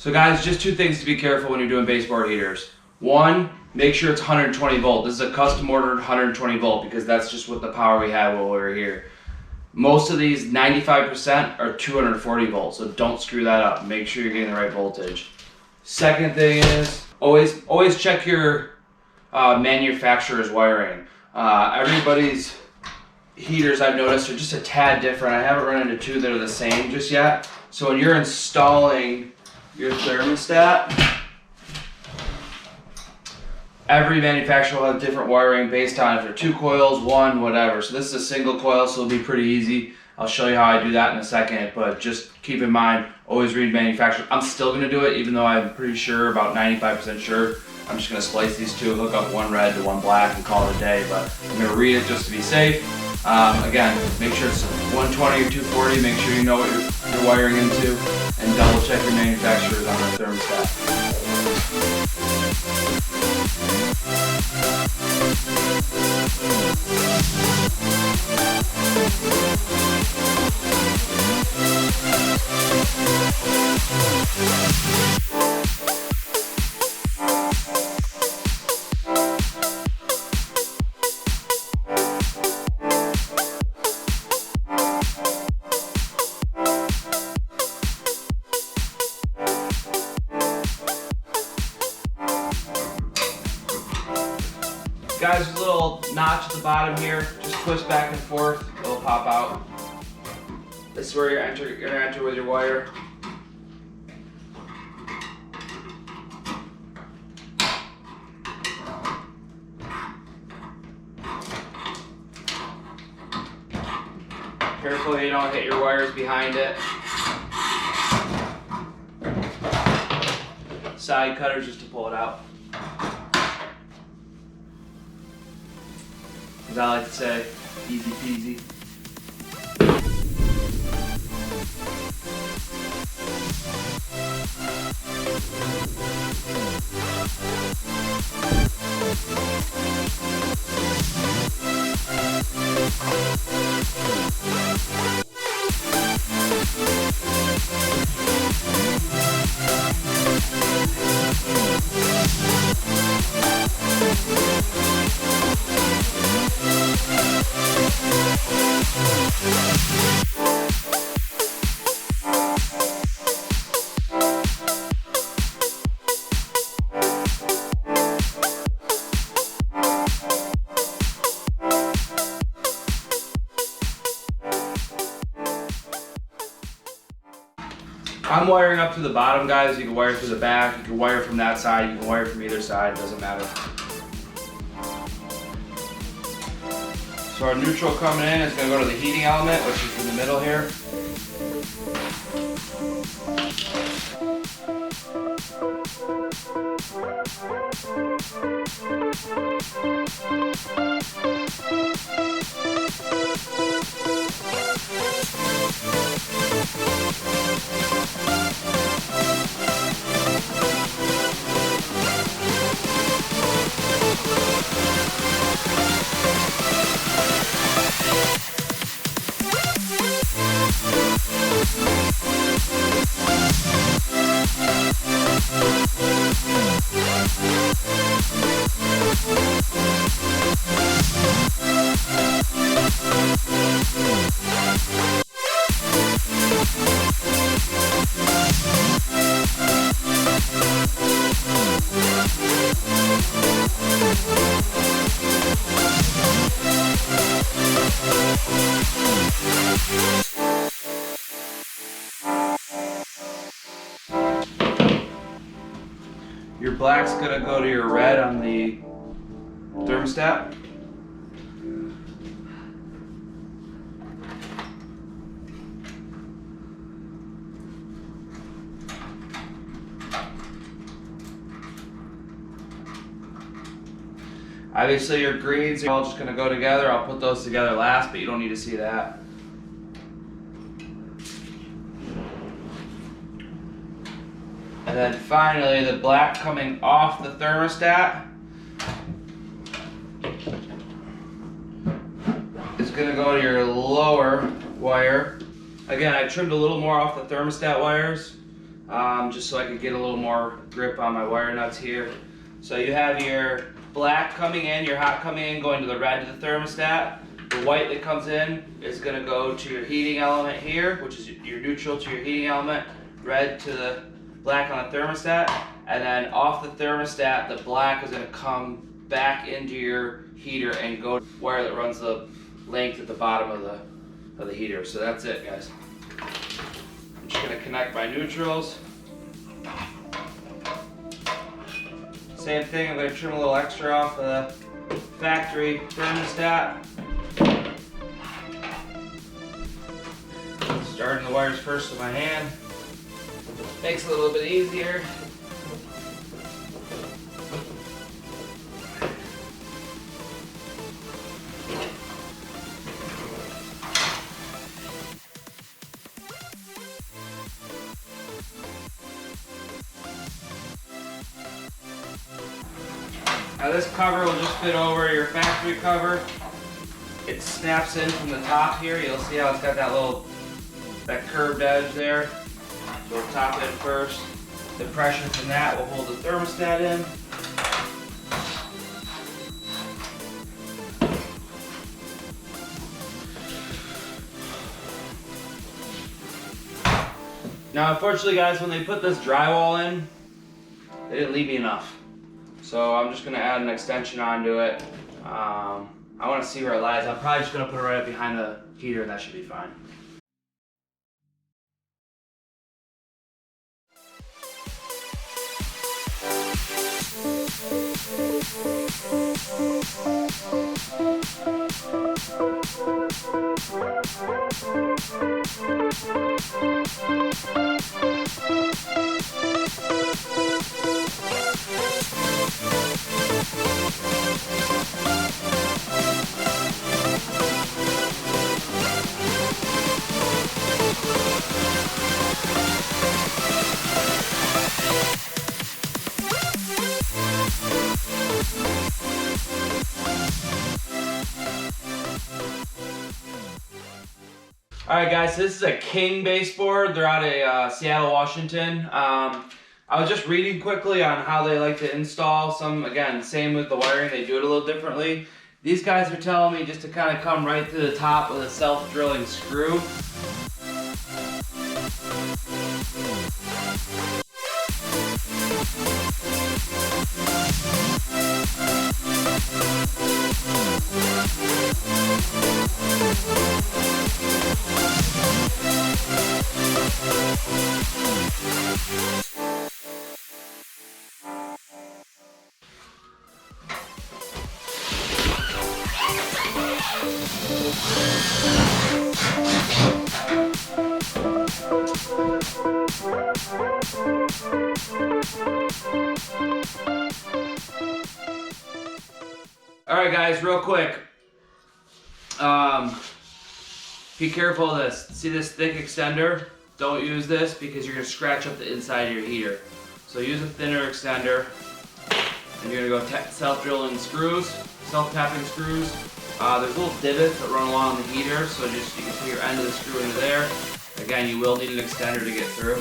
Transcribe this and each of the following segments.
So guys, just two things to be careful when you're doing baseboard heaters. One, make sure it's 120 volt. This is a custom ordered 120 volt because that's just what the power we had while we were here. Most of these, 95% are 240 volts, so don't screw that up. Make sure you're getting the right voltage. Second thing is, always check your manufacturer's wiring. Everybody's heaters I've noticed are just a tad different. I haven't run into two that are the same just yet. So when you're installing your thermostat, every manufacturer will have different wiring based on if they're 2 coils, 1, whatever. So this is a single coil, so it'll be pretty easy. I'll show you how I do that in a second, but just keep in mind, always read manufacturer. I'm still going to do it, even though I'm pretty sure, about 95% sure. I'm just going to splice these two, hook up one red to one black and call it a day, but I'm going to read it just to be safe. Again, make sure it's 120 or 240, make sure you know what you're wiring into, and double check your manufacturers on the thermostat. Guys, there's a little notch at the bottom here. Just twist back and forth, it'll pop out. This is where you're gonna enter with your wire. Carefully you don't hit your wires behind it. Side cutters just to pull it out. As I like to say, easy peasy. I'm wiring up to the bottom, guys. You can wire through the back, you can wire from that side, you can wire from either side, it doesn't matter. So our neutral coming in is going to go to the heating element, which is in the middle here. Your black's gonna go to your red on the thermostat. Obviously your greens are all just gonna go together. I'll put those together last, but you don't need to see that. And then finally, the black coming off the thermostat is going to go to your lower wire. Again, I trimmed a little more off the thermostat wires just so I could get a little more grip on my wire nuts here. So you have your black coming in, your hot coming in, going to the red to the thermostat. The white that comes in is going to go to your heating element here, which is your neutral to your heating element, red to the black on the thermostat, and then off the thermostat, the black is going to come back into your heater and go to the wire that runs the length at the bottom of the heater. So that's it, guys. I'm just going to connect my neutrals. Same thing, I'm going to trim a little extra off the factory thermostat. Starting the wires first with my hand. Makes it a little bit easier. Now this cover will just fit over your factory cover. It snaps in from the top here. You'll see how it's got that curved edge there. So we'll top it first. The pressure from that will hold the thermostat in. Now unfortunately guys, when they put this drywall in, they didn't leave me enough. So I'm just going to add an extension onto it. I want to see where it lies. I'm probably just going to put it right up behind the heater and that should be fine. Alright guys, so this is a King baseboard. They're out of Seattle, Washington. I was just reading quickly on how they like to install some, again, same with the wiring, they do it a little differently. These guys are telling me just to kind of come right to the top with a self-drilling screw. Alright guys, real quick, be careful of this. See this thick extender? Don't use this because you're going to scratch up the inside of your heater. So use a thinner extender, and you're going to go self-drilling screws, self-tapping screws. There's little divots that run along the heater, so just you can put your end of the screw into there. Again, you will need an extender to get through.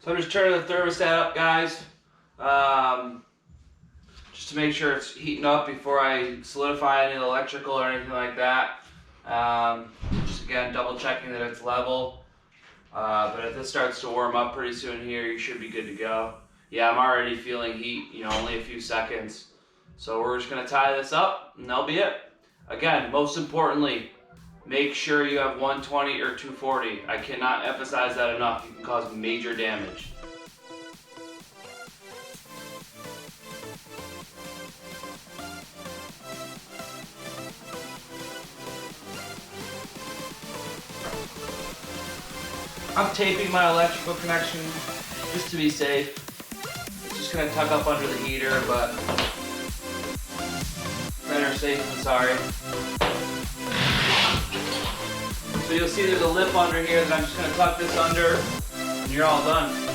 So I'm just turning the thermostat up, guys, just to make sure it's heating up before I solidify any electrical or anything like that. Just again, double checking that it's level. But if this starts to warm up pretty soon here, you should be good to go. Yeah, I'm already feeling heat, you know, only a few seconds. So we're just gonna tie this up and that'll be it. Again, most importantly, make sure you have 120 or 240. I cannot emphasize that enough. You can cause major damage. I'm taping my electrical connection just to be safe. It's just gonna tuck up under the heater, but better safe than sorry. So you'll see there's a lip under here that I'm just gonna tuck this under, and you're all done.